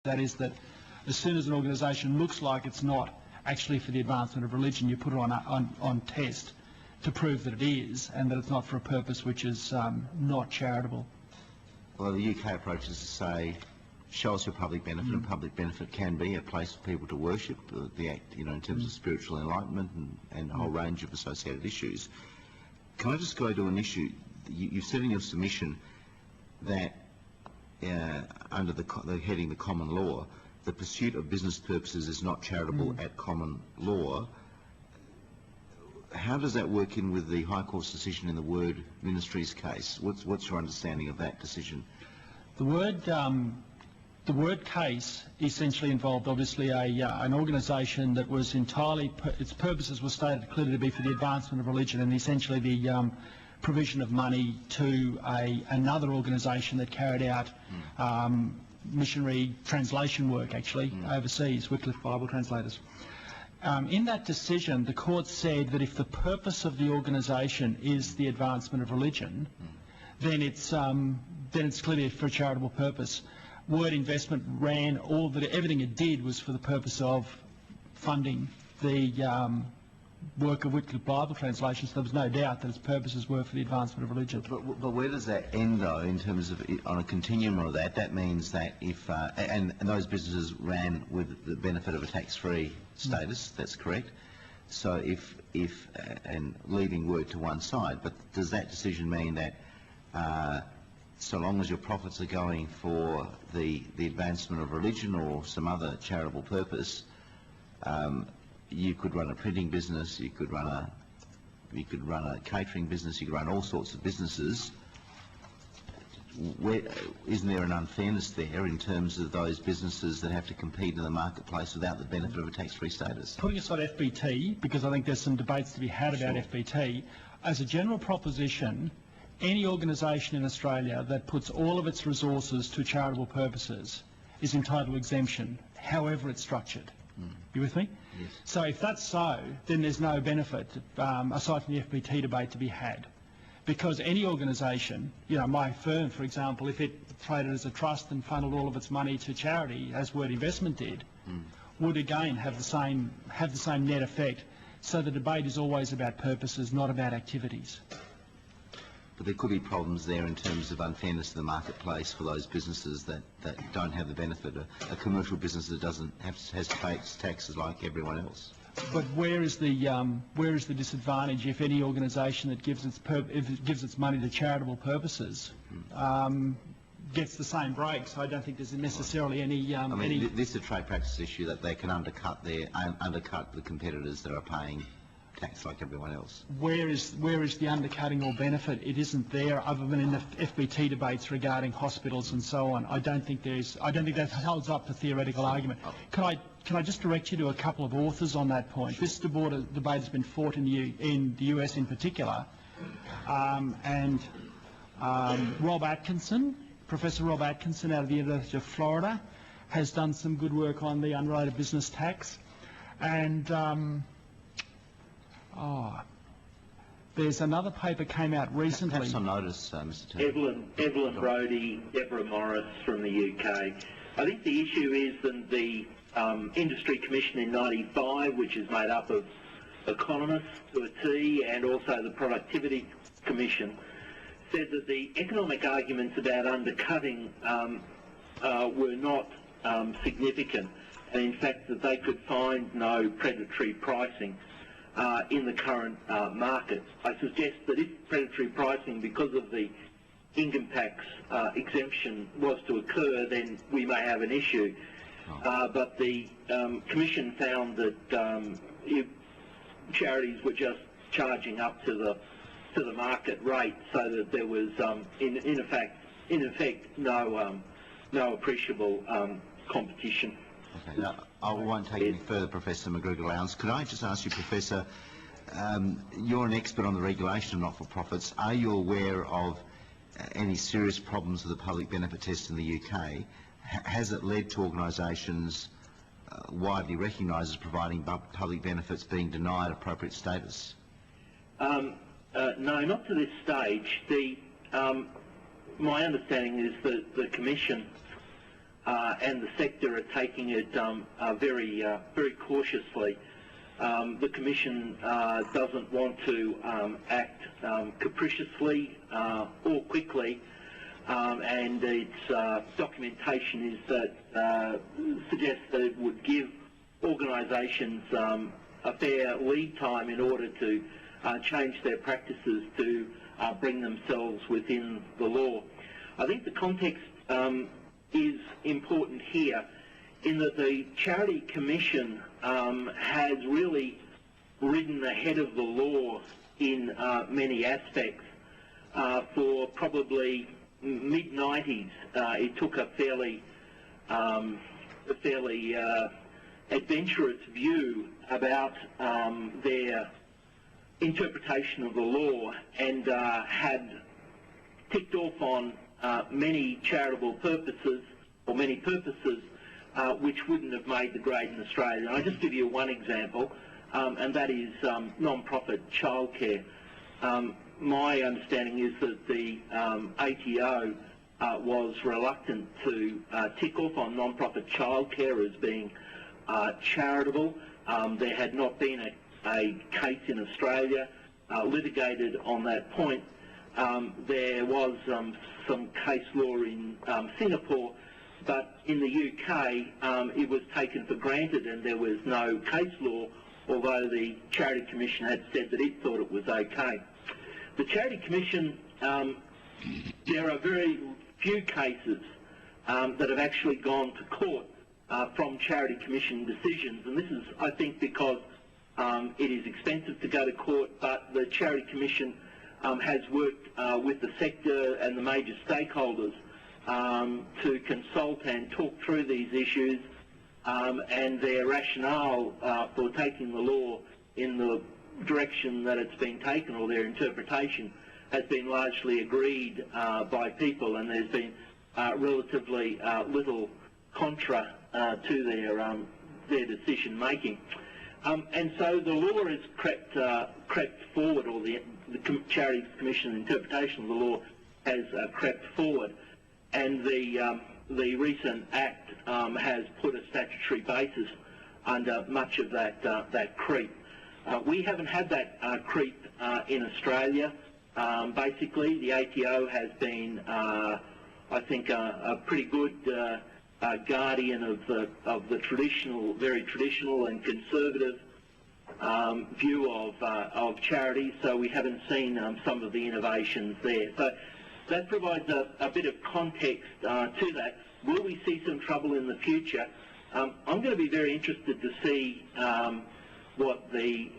That is that as soon as an organisation looks like it's not actually for the advancement of religion, you put it on test to prove that it is, and that it's not for a purpose which is not charitable. Well, the UK approach is to say, show us your public benefit, and public benefit can be a place for people to worship, the act, in terms of spiritual enlightenment and a whole range of associated issues. Can I just go to an issue? You've said in your submission that under the heading the common law, the pursuit of business purposes is not charitable at common law. How does that work in with the High Court's decision in the Word Ministries case? What's your understanding of that decision? The Word case essentially involved obviously an organisation that was entirely, its purposes were stated clearly to be for the advancement of religion and essentially the provision of money to another organisation that carried out missionary translation work actually overseas, Wycliffe Bible translators. In that decision, the court said that if the purpose of the organisation is the advancement of religion, then it's clearly for a charitable purpose. Word Investment ran everything it did was for the purpose of funding the work of Wycliffe Bible translations. There was no doubt that its purposes were for the advancement of religion. But where does that end, though, in terms of on a continuum of that? That means that if and those businesses ran with the benefit of a tax-free status. That's correct. So if and leaving Word to one side, but does that decision mean that so long as your profits are going for the advancement of religion or some other charitable purpose, you could run a printing business, you could run a catering business, you could run all sorts of businesses. Isn't there an unfairness there in terms of those businesses that have to compete in the marketplace without the benefit of a tax-free status? Putting aside FBT, because I think there's some debates to be had about FBT, as a general proposition, any organisation in Australia that puts all of its resources to charitable purposes is entitled to exemption, however it's structured. You with me? Yes. So if that's so, then there's no benefit, aside from the FBT debate, to be had. Because any organisation, my firm, for example, if it traded as a trust and funneled all of its money to charity, as Word Investment did, would again have the same net effect. So the debate is always about purposes, not about activities. But there could be problems there in terms of unfairness in the marketplace for those businesses that don't have the benefit. A commercial business that has to pay its taxes like everyone else. But where is the disadvantage if any organisation that gives its money to charitable purposes gets the same breaks? I don't think there's necessarily any. This is a trade practice issue that they can undercut the competitors that are paying tax like everyone else. Where is the undercutting or benefit? It isn't there, other than in the FBT debates regarding hospitals and so on. I don't think that holds up to theoretical argument. Can I just direct you to a couple of authors on that point? This debate has been fought in the US in particular, and Rob Atkinson, Professor Rob Atkinson out of the University of Florida, has done some good work on the unrelated business tax, and there's another paper came out recently. Perhaps on notice, Mr. Turner. Evelyn Brodie, Deborah Morris from the UK. I think the issue is that the Industry Commission in '95, which is made up of economists to a T, and also the Productivity Commission, said that the economic arguments about undercutting were not significant, and in fact that they could find no predatory pricing in the current market. I suggest that if predatory pricing, because of the income tax exemption, was to occur, then we may have an issue. But the Commission found that charities were just charging up to the market rate, so that there was in effect no appreciable competition. Okay, now, I won't take any further, Professor McGregor Lowndes. Could I just ask you, Professor, you're an expert on the regulation of not-for-profits. Are you aware of any serious problems with the public benefit test in the UK? Has it led to organisations widely recognised as providing public benefits being denied appropriate status? No, not to this stage. My understanding is that the Commission and the sector are taking it very cautiously. The Commission doesn't want to act capriciously or quickly, and its documentation is that suggests that it would give organisations a fair lead time in order to change their practices to bring themselves within the law. I think the context is important here in that the Charity Commission has really ridden ahead of the law in many aspects. For probably mid-90s, it took a fairly adventurous view about their interpretation of the law and had ticked off on many charitable purposes, or many purposes, which wouldn't have made the grade in Australia. And I'll just give you one example, and that is non-profit childcare. My understanding is that the ATO was reluctant to tick off on non-profit childcare as being charitable. There had not been a case in Australia litigated on that point. There was some case law in Singapore, but in the UK it was taken for granted and there was no case law, although the Charity Commission had said that it thought it was okay. The Charity Commission, there are very few cases that have actually gone to court from Charity Commission decisions, and this is, I think, because it is expensive to go to court, but the Charity Commission has worked with the sector and the major stakeholders to consult and talk through these issues, and their rationale for taking the law in the direction that it's been taken, or their interpretation, has been largely agreed by people, and there's been relatively little contra to their decision making. And so the law has crept forward, or the Charities Commission interpretation of the law has crept forward, and the recent Act has put a statutory basis under much of that creep. We haven't had that creep in Australia. Basically, the ATO has been, I think, a pretty good guardian of the traditional, very traditional and conservative view of charities. So we haven't seen some of the innovations there. So that provides a bit of context to that. Will we see some trouble in the future? I'm going to be very interested to see what the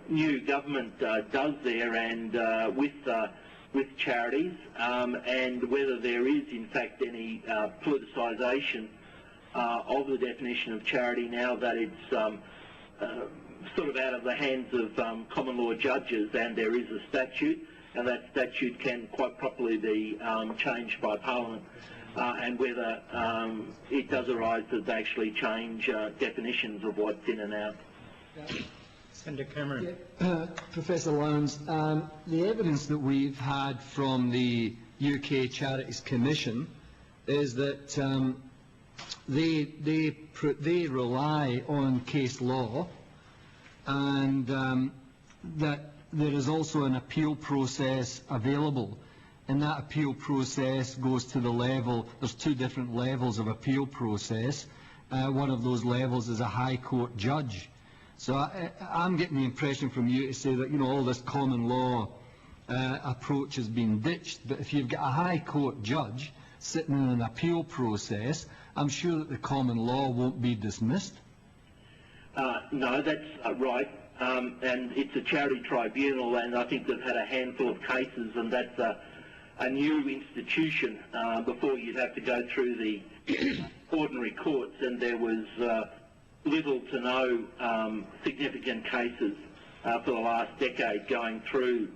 new government does there, and with charities, and whether there is in fact any politicisation of the definition of charity now that it's sort of out of the hands of common law judges, and there is a statute, and that statute can quite properly be changed by Parliament, and whether it does arise that they actually change definitions of what's in and out. Senator Cameron. Yeah, Professor Lowndes, the evidence that we've had from the UK Charities Commission is that they rely on case law, and that there is also an appeal process available, and that appeal process goes to the level, there's two different levels of appeal process. One of those levels is a High Court judge. So I'm getting the impression from you to say that, you know, all this common law approach has been ditched, but if you've got a High Court judge sitting in an appeal process, I'm sure that the common law won't be dismissed. No, that's right, and it's a charity tribunal, and I think they've had a handful of cases, and that's a new institution. Before you'd have to go through the ordinary courts, and there was little to no significant cases for the last decade going through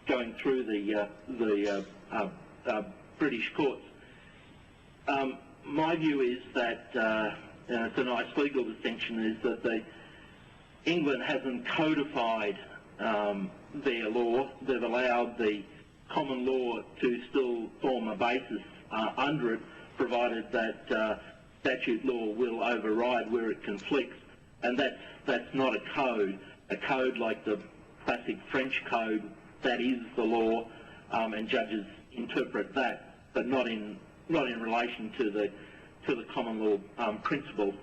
the British courts. My view is that it's a nice legal distinction, is that England hasn't codified their law. They've allowed the common law to still form a basis under it, provided that statute law will override where it conflicts, and that's not a code. A code like the classic French code, that is the law, and judges interpret that, but not in relation to the common law principle.